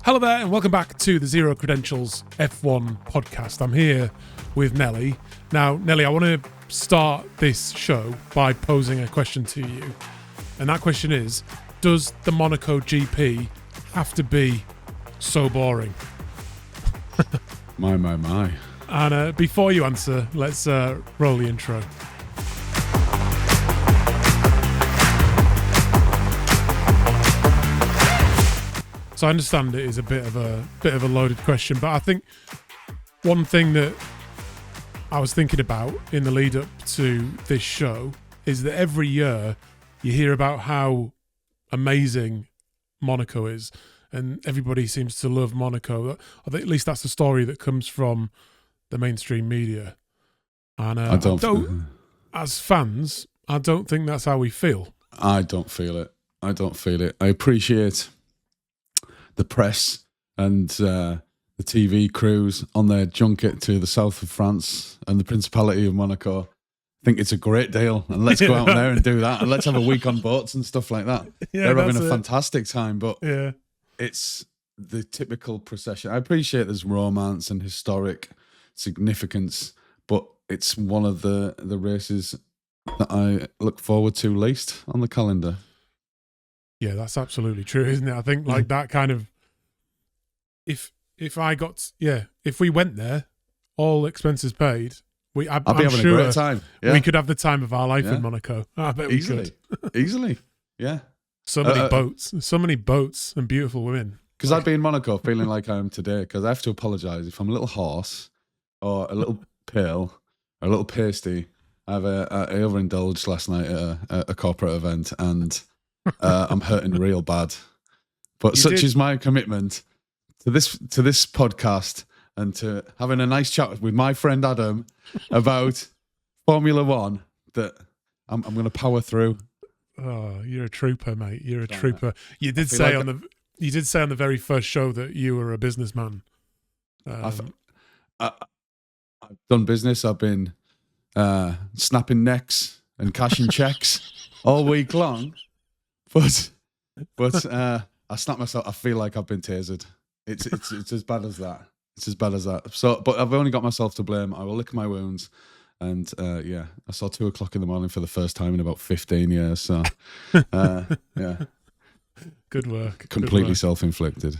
Hello there and welcome back to the Zero Credentials F1 podcast. I'm here with Nelly. Now, Nelly, I want to start this show by posing a question to you. And that question is, does the Monaco GP have to be so boring? My. And before you answer, let's roll the intro. So I understand it is a bit of a loaded question, but I think one thing that I was thinking about in the lead up to this show is that every year you hear about how amazing Monaco is, and everybody seems to love Monaco. I think at least that's the story that comes from the mainstream media. And as fans, I don't think that's how we feel. I don't feel it. I appreciate the press and the TV crews on their junket to the south of France and the Principality of Monaco. I think it's a great deal, and let's go out there and do that, and let's have a week on boats and stuff like that. Yeah, they're having a fantastic time, but it's the typical procession. I appreciate there's romance and historic significance, but it's one of the races that I look forward to least on the calendar. Yeah, that's absolutely true, isn't it? I think like that kind of, if we went there, all expenses paid, I'm having sure a great time. Yeah. We could have the time of our life in Monaco. I bet easily. we could. Easily, yeah. So many boats and beautiful women. Because I'd be in Monaco feeling like I am today, because I have to apologise if I'm a little hoarse or a little pale or a little pasty. I overindulged last night at a corporate event, and I'm hurting real bad. But is my commitment to this podcast and to having a nice chat with my friend Adam about Formula One that I'm going to power through. Oh, you're a trooper, mate. You're a trooper. You did say on the very first show that you were a businessman. I've done business. I've been snapping necks and cashing checks all week long. But I snap myself. I feel like I've been tasered. It's as bad as that. It's as bad as that. So, but I've only got myself to blame. I will lick my wounds. And I saw 2 o'clock in the morning for the first time in about 15 years. So, yeah. Good work. Completely self-inflicted.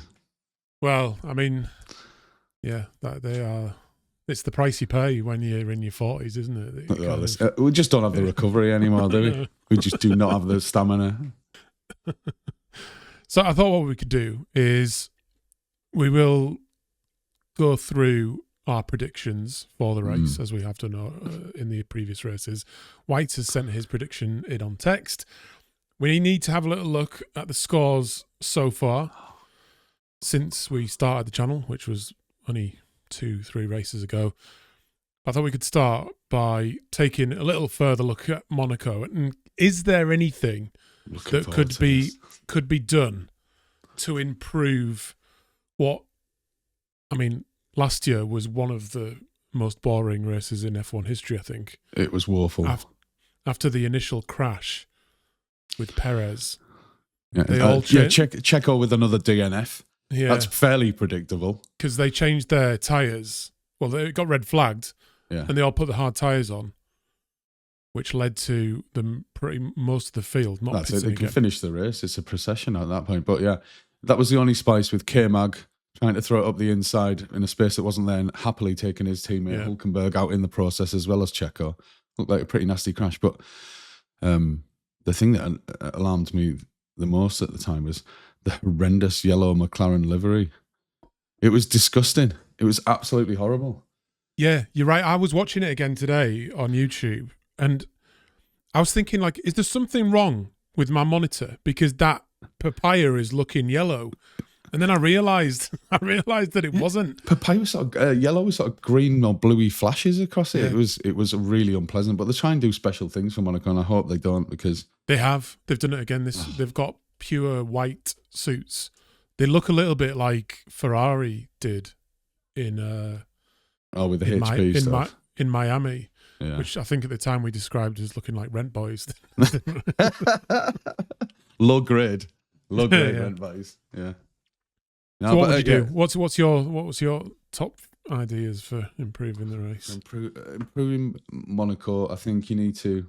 Well, I mean, yeah, they are. It's the price you pay when you're in your 40s, isn't it? We just don't have the recovery anymore, do we? We just do not have the stamina. So I thought what we could do is we will go through our predictions for the race as we have done in the previous races. White has sent his prediction in on text. We need to have a little look at the scores so far since we started the channel, which was only 2-3 races ago. I thought we could start by taking a little further look at Monaco. And is there anything that could be done to improve what, I mean, last year was one of the most boring races in F1 history, I think. It was woeful. After the initial crash with Perez. Yeah, Checo with another DNF. Yeah. That's fairly predictable. Because they changed their tyres. Well, they got red flagged, and they all put the hard tyres on, which led to them most of the field not That's pitting it. They can again. finish the race. It's a procession at that point. But yeah, that was the only spice with K-Mag trying to throw it up the inside in a space that wasn't there and happily taking his teammate Hülkenberg out in the process as well as Checo. Looked like a pretty nasty crash. But the thing that alarmed me the most at the time was the horrendous yellow McLaren livery. It was disgusting. It was absolutely horrible. Yeah, you're right. I was watching it again today on YouTube, and I was thinking, like, is there something wrong with my monitor? Because that papaya is looking yellow. And then I realised that it wasn't. Papaya was sort of yellow with sort of green or bluey flashes across it. Yeah. It was really unpleasant. But they try and do special things for Monaco, and I hope they don't, because they've done it again. They've got pure white suits. They look a little bit like Ferrari did in with the HP stuff in Miami, which I think at the time we described as looking like rent boys. Low grade rent boys. Yeah. No, So what but would you do? again, What was your top ideas for improving the race? improving Monaco, I think you need to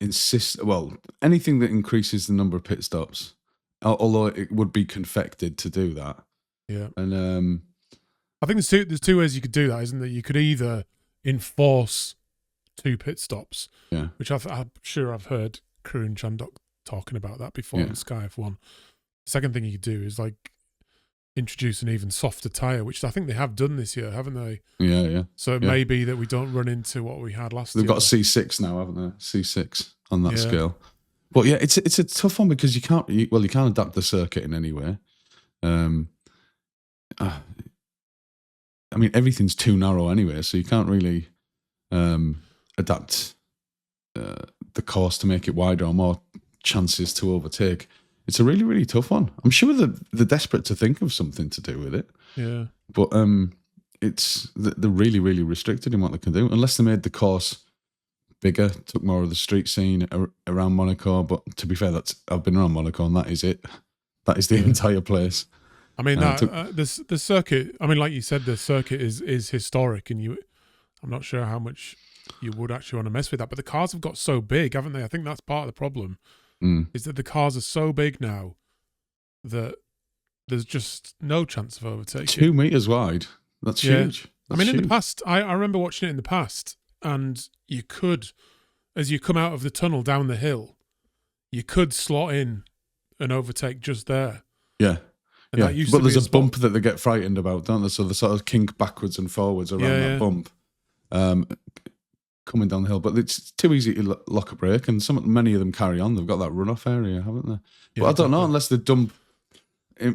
insist. Well, anything that increases the number of pit stops, although it would be confected to do that. Yeah, And I think there's two ways you could do that, isn't there? You could either enforce 2 pit stops, yeah, which I'm sure I've heard Crew and Chandok talking about that before on Sky F1. The second thing you could do is like introduce an even softer tyre, which I think they have done this year, haven't they? yeah. So it may be that we don't run into what we had last year. They've got a C6 now, haven't they? C6 on that Yeah. scale. But yeah, it's a tough one because you can't adapt the circuit in any way. I mean, everything's too narrow anyway, so you can't really adapt the course to make it wider or more chances to overtake. It's a really, really tough one. I'm sure they're desperate to think of something to do with it. Yeah. But they're really, really restricted in what they can do, unless they made the course bigger, took more of the street scene around Monaco. But to be fair, I've been around Monaco, and that is it. That is the entire place. I mean, the circuit. I mean, like you said, the circuit is historic, and I'm not sure how much you would actually want to mess with that. But the cars have got so big, haven't they? I think that's part of the problem. Is that the cars are so big now that there's just no chance of overtaking. 2 meters wide. That's huge. That's in the past, I remember watching it in the past, and you could, as you come out of the tunnel down the hill, you could slot in and overtake just there. Yeah. And that used to there's be a bump that they get frightened about, don't they? So they sort of kink backwards and forwards around that bump. Coming down the hill, but it's too easy to lock a brake, and many of them carry on. They've got that runoff area, haven't they? But I don't know, unless they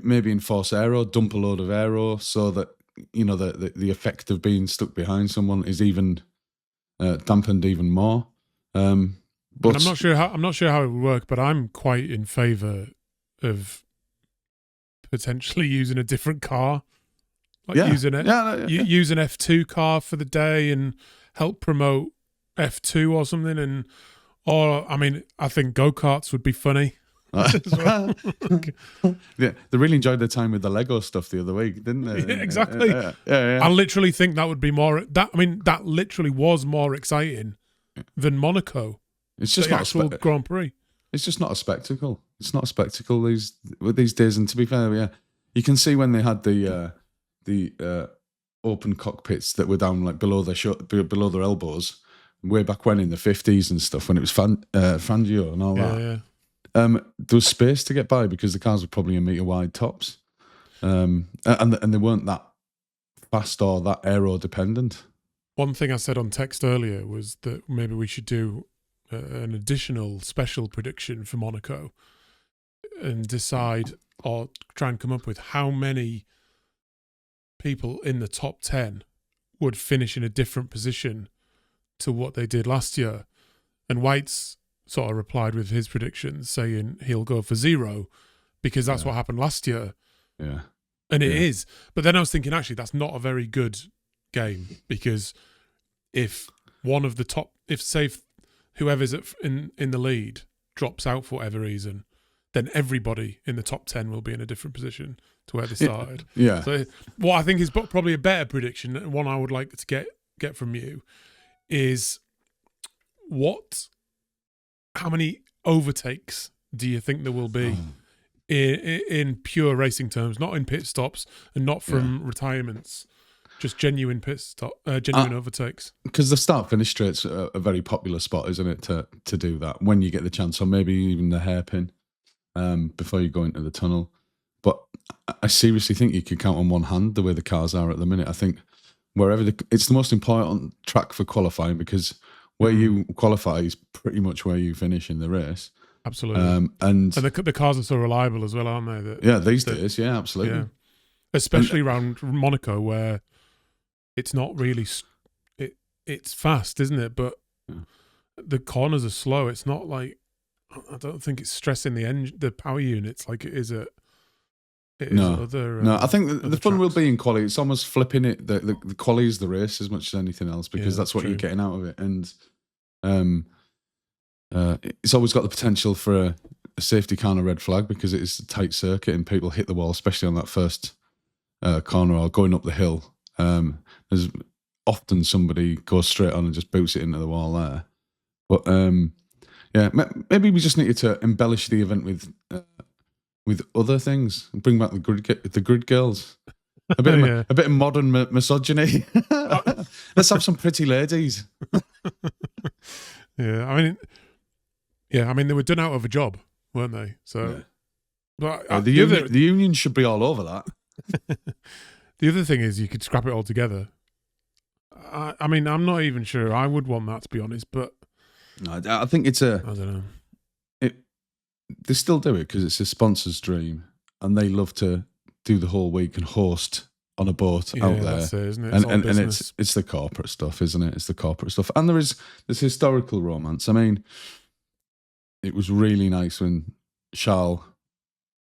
maybe enforce aero, dump a load of aero, so that the effect of being stuck behind someone is even dampened even more. But I'm not sure how it would work, but I'm quite in favour of potentially using a different car, like use an F2 car for the day and help promote F2 or something, I think go-karts would be funny. Yeah, they really enjoyed their time with the Lego stuff the other week, didn't they? Yeah, exactly. Yeah. I literally think that would be that literally was more exciting than Monaco. It's just the not actual Grand Prix. It's just not a spectacle. It's not a spectacle these days. And to be fair, you can see when they had the open cockpits that were down like below their elbows, way back when in the 50s and stuff, when it was Fangio and all that. Yeah. There was space to get by because the cars were probably a metre wide tops, and they weren't that fast or that aero dependent. One thing I said on text earlier was that maybe we should do an additional special prediction for Monaco and decide or try and come up with how many people in the top 10 would finish in a different position to what they did last year. And White's sort of replied with his predictions saying he'll go for 0 because that's what happened last year. Yeah. And it is. But then I was thinking, actually, that's not a very good game, because if one of the top, say whoever's in the lead drops out for whatever reason, then everybody in the top 10 will be in a different position to where they started. Yeah. So what I think is probably a better prediction, and one I would like to get from you, is how many overtakes do you think there will be in pure racing terms, not in pit stops and not from retirements, just genuine overtakes? Because the start-finish straight's a very popular spot, isn't it, to do that when you get the chance, or maybe even the hairpin before you go into the tunnel. But I seriously think you could count on one hand the way the cars are at the minute. I think it's the most important track for qualifying, because where you qualify is pretty much where you finish in the race. Absolutely. And the cars are so reliable as well, aren't they? These days, absolutely. Yeah. Especially around Monaco, where it's not really... It's fast, isn't it? But the corners are slow. It's not like... I don't think it's stressing the power units like it is at... I think the fun will be in quali. It's almost flipping it. The quali is the race as much as anything else, because that's what you're getting out of it. And it's always got the potential for a safety car and a red flag because it is a tight circuit and people hit the wall, especially on that first corner or going up the hill. There's often somebody goes straight on and just boots it into the wall there. But yeah, maybe we just needed to embellish the event with other things and bring back the grid girls. A bit of modern misogyny. Let's have some pretty ladies. Yeah, I mean, they were done out of a job, weren't they? So, but the union should be all over that. The other thing is you could scrap it all together. I mean, I'm not even sure I would want that, to be honest, but I think it's I don't know. They still do it because it's a sponsor's dream, and they love to do the whole week and host on a boat out there. That's it, isn't it? And it's the corporate stuff, isn't it? It's the corporate stuff, and there's historical romance. I mean, it was really nice when Charles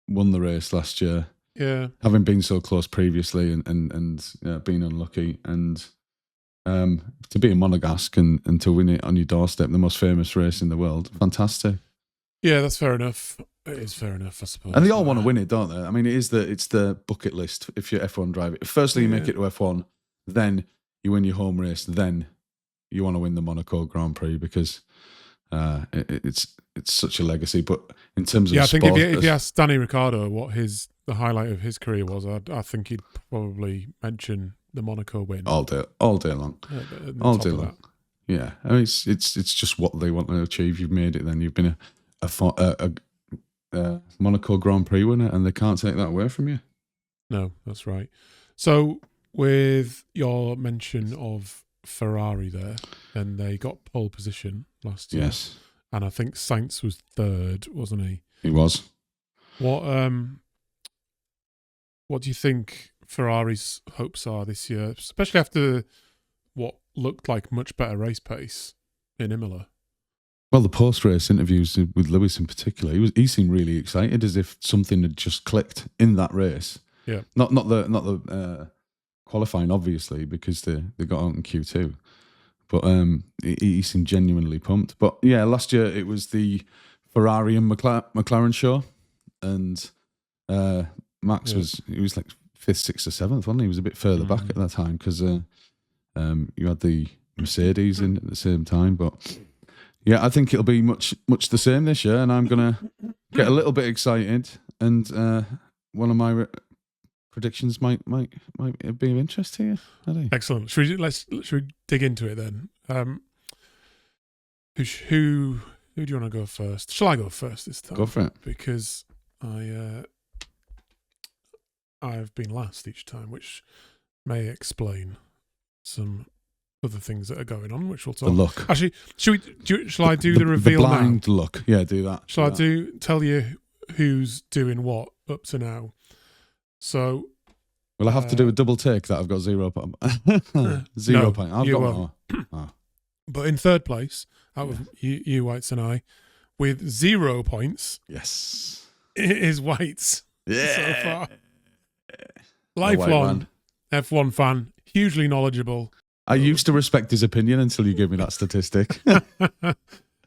won the race last year. Yeah, having been so close previously and being unlucky, and to be a Monegasque and to win it on your doorstep, the most famous race in the world, fantastic. Yeah, that's fair enough. It is fair enough, I suppose. And they all want to win it, don't they? I mean, it's the bucket list if you're F1 driver. Firstly, you make it to F1, then you win your home race, then you want to win the Monaco Grand Prix because it's such a legacy. But in terms of I think sport, if you ask Danny Ricciardo what the highlight of his career was, I think he'd probably mention the Monaco win all day long, all day long. Yeah, I mean, it's just what they want to achieve. You've made it, then you've been a Monaco Grand Prix winner, and they can't take that away from you. No, that's right. So with your mention of Ferrari there, and they got pole position last year. Yes. And I think Sainz was third, wasn't he? He was. What do you think Ferrari's hopes are this year, especially after what looked like much better race pace in Imola? Well, the post-race interviews with Lewis in particular, he seemed really excited, as if something had just clicked in that race. Yeah. Not the qualifying, obviously, because they got out in Q2. But he seemed genuinely pumped. But yeah, last year it was the Ferrari and McLaren show, and Max was like 5th, 6th, or 7th, wasn't he? He was a bit further back at that time because you had the Mercedes in at the same time. But yeah, I think it'll be much the same this year, and I'm gonna get a little bit excited. And one of my predictions might be of interest to you. Excellent. Should we dig into it then? Who do you want to go first? Shall I go first this time? Go for it. Because I've been last each time, which may explain some other things that are going on, which we'll talk. The look. Actually, shall I do the reveal the blind now? look? Yeah, do that. Shall I tell you who's doing what up to now? So, will I have to do a double take that I've got 0 point? 0 point. I've got one. Oh. But in third place, out of you, Whites, and I, with 0 points. Yes, it is Whites. Yeah. So far, lifelong F1 fan, hugely knowledgeable. I used to respect his opinion until you gave me that statistic.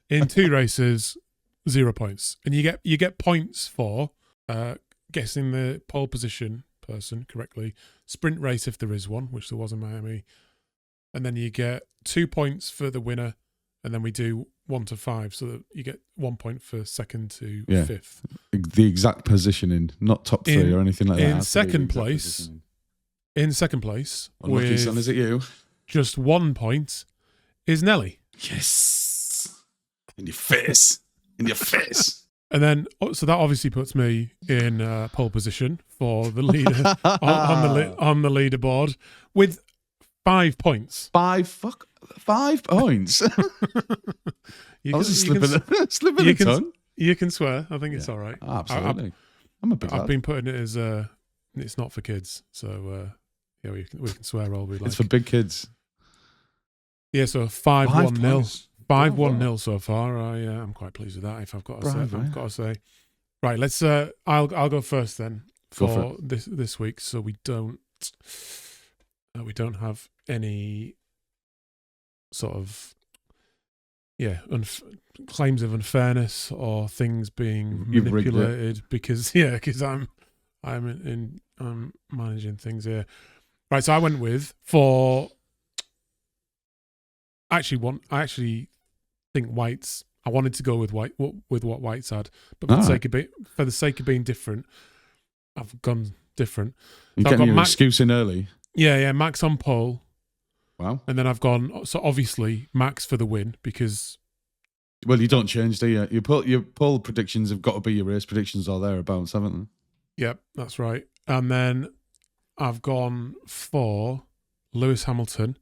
In 2 races, 0 points, and you get points for guessing the pole position person correctly, sprint race if there is one, which there was in Miami, and then you get 2 points for the winner, and then we do 1 to 5, so that you get 1 point for 2nd to 5th. The exact positioning, not top 3 or anything like that. In second place, unlucky son, is it you? Just 1 point is Nelly. Yes, in your face, in your face. And then, so that obviously puts me in pole position for the leader on the leaderboard with 5 points. 5 points. I was slipping the tongue. You can swear. I think it's all right. Absolutely. I'm a big lad. I've been putting it as it's not for kids, so we can swear all we like. It's for big kids. Yeah, so 5-1-0. 5-1-0 so far. I'm quite pleased with that. If I've got to say, right. Let's. I'll go first then for this week, so we don't have any sort of claims of unfairness or things being You've rigged it. manipulated because I'm managing things here. Right, so I went with I actually think White's. I wanted to go with what White's had, but for the sake of being different, I've gone different. You're So getting your excuse in early. Yeah, Max on pole. Wow. And then I've gone, so obviously Max for the win because... Well, you don't change, do you? Your pole predictions have got to be your race predictions or thereabouts, haven't they? Yep, that's right. And then I've gone for Lewis Hamilton,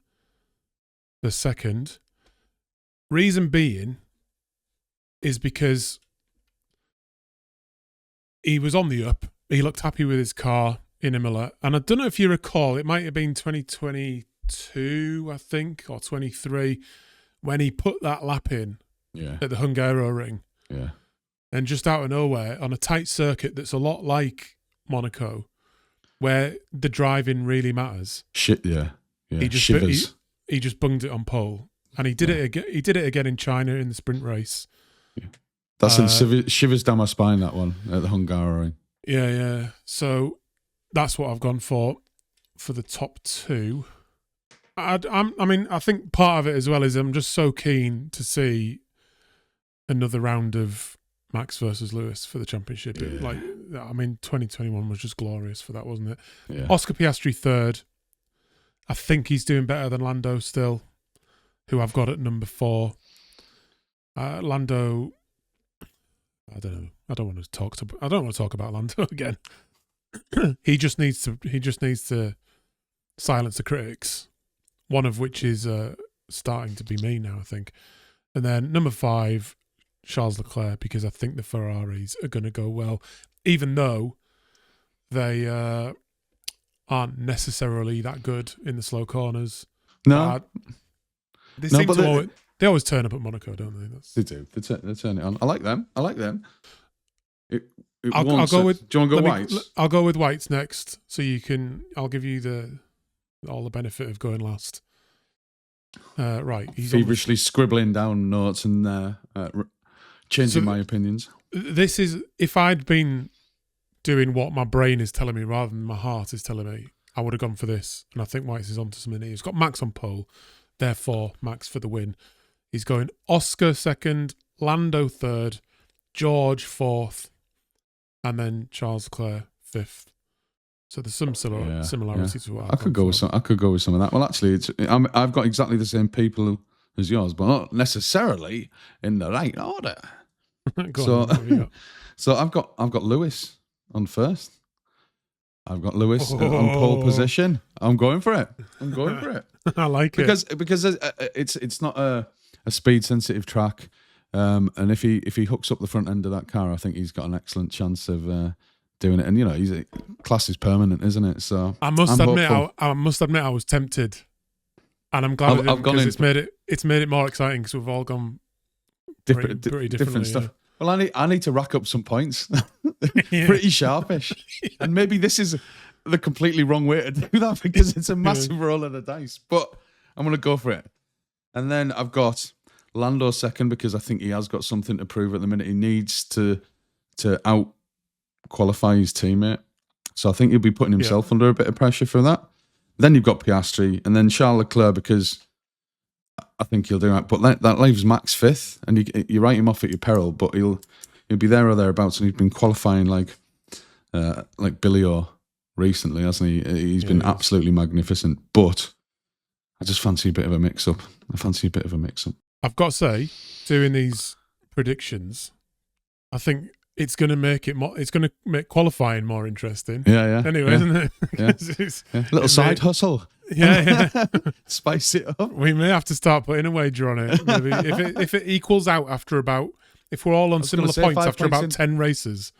the second. Reason being is because he was on the up. He looked happy with his car in Imola. And I don't know if you recall, it might have been 2022, I think, or 23, when he put that lap in at the Hungaroring. Yeah. And just out of nowhere, on a tight circuit that's a lot like Monaco, where the driving really matters. Yeah. He just Shivers. He just bunged it on pole. And he did it again. He did it again in China in the sprint race. Yeah. That's shivers down my spine, that one, at the Hungaroring. Yeah. So that's what I've gone for the top two. I think part of it as well is I'm just so keen to see another round of Max versus Lewis for the championship. Yeah. 2021 was just glorious for that, wasn't it? Yeah. Oscar Piastri third. I think he's doing better than Lando still, who I've got at number 4. Lando, I don't know. I don't want to talk about Lando again. He just needs to silence the critics. One of which is starting to be me now, I think. And then number 5, Charles Leclerc, because I think the Ferraris are going to go well, even though they aren't necessarily that good in the slow corners. No. They always turn up at Monaco, don't they? They do. They turn it on. I like them. I'll go with. Do you want to go Whites? I'll go with Whites next, so you can. I'll give you all the benefit of going last. Right. He's feverishly scribbling down notes and changing my opinions. This is, if I'd been doing what my brain is telling me rather than my heart is telling me, I would have gone for this. And I think Whites is onto something. He's got Max on pole, therefore Max for the win. He's going Oscar second, Lando third, George fourth, and then Charles Leclerc fifth. So there's some similarity to what I could go with some. I could go with some of that. Well, actually, I've got exactly the same people as yours, but not necessarily in the right order. So I've got Lewis on first. I've got Lewis on pole position. I'm going for it. I like it because it's not a speed sensitive track, and if he hooks up the front end of that car, I think he's got an excellent chance of doing it. And class is permanent, isn't it? So I must admit I was tempted, and I'm glad because it's made it more exciting because we've all gone different stuff. Yeah. Well, I need to rack up some points, pretty sharpish, and maybe this is the completely wrong way to do that because it's a massive roll of the dice. But I'm going to go for it. And then I've got Lando second because I think he has got something to prove at the minute. He needs to out qualify his teammate, so I think he'll be putting himself under a bit of pressure for that. Then you've got Piastri, and then Charles Leclerc because I think he'll do that. But that leaves Max fifth, and you write him off at your peril. But he'll be there or thereabouts, and he's been qualifying like Billy Orr recently, hasn't he? He's been absolutely magnificent. But I just fancy a bit of a mix-up. I've got to say, doing these predictions, I think it's going to make it's going to make qualifying more interesting. Yeah. Anyway, isn't it? Yeah. Little side hustle. Yeah. Spice it up. We may have to start putting a wager on it. Maybe if it equals out after if we're all on similar points after about 10 races.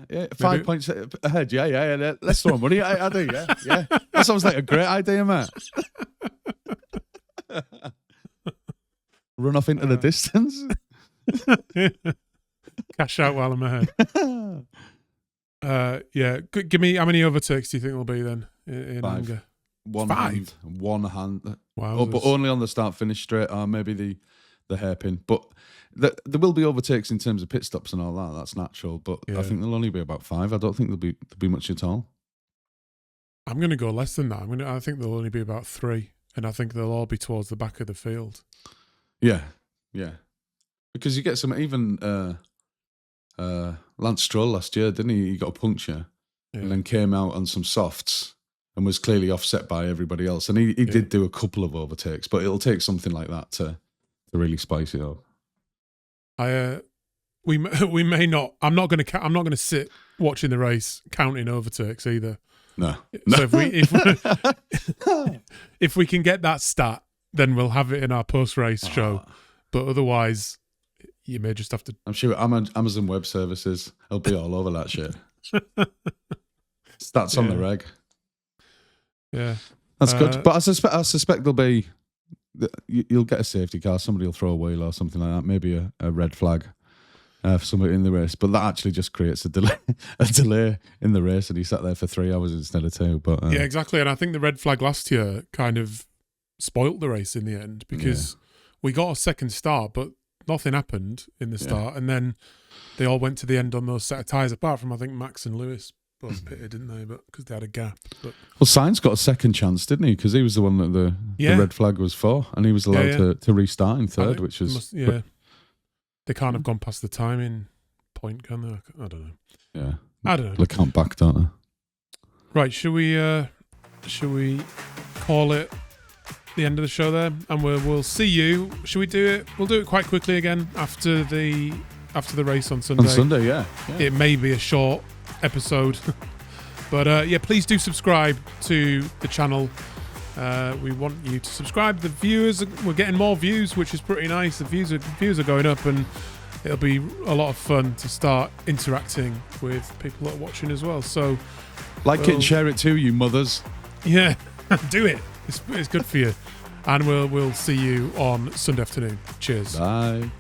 Yeah. 5 points ahead. Yeah. Let's throw money at it, I do. Yeah. That sounds like a great idea, mate. Run off into the distance. Cash out while I'm ahead. Give me, how many overtakes do you think there'll be then in 5. anger? One hand. Wow. But only on the start-finish straight, or maybe hairpin. But there will be overtakes in terms of pit stops and all that. That's natural. But I think there'll only be about 5. I don't think there'll be much at all. I'm going to go less than that. I think there'll only be about 3, and I think they'll all be towards the back of the field. Yeah. Because you get some, even Lance Stroll last year, didn't he? He got a puncture and then came out on some softs and was clearly offset by everybody else. And he did do a couple of overtakes, but it'll take something like that to really spice it up. We may not. I'm not going to sit watching the race counting overtakes either. No. So if we can get that stat, then we'll have it in our post-race show. But otherwise, you may just have to. I'm sure Amazon Web Services will be all over that shit. Stats on the reg. Yeah, that's good. But I suspect there'll be. You'll get a safety car. Somebody will throw a wheel or something like that. Maybe a red flag. For somebody in the race, but that actually just creates a delay in the race, and he sat there for 3 hours instead of 2. But yeah, exactly. And I think the red flag last year kind of spoilt the race in the end because we got a second start, but nothing happened in the start, and then they all went to the end on those set of tyres. Apart from I think Max and Lewis both pitted, didn't they? But because they had a gap. But well, Sainz got a second chance, didn't he? Because he was the one that the red flag was for, and he was allowed to restart in third, which was They can't have gone past the timing point, can they? I don't know. Yeah. I don't know. They count back, don't they? Right, should we call it the end of the show there? And we'll see you. Should we do it? We'll do it quite quickly again after the race on Sunday. On Sunday, yeah. It may be a short episode. But please do subscribe to the channel. We want you to subscribe. The viewers, we're getting more views, which is pretty nice. The views are going up, and it'll be a lot of fun to start interacting with people that are watching as well. So, like it and share it too, you mothers. Yeah, do it. It's good for you. And we'll see you on Sunday afternoon. Cheers. Bye.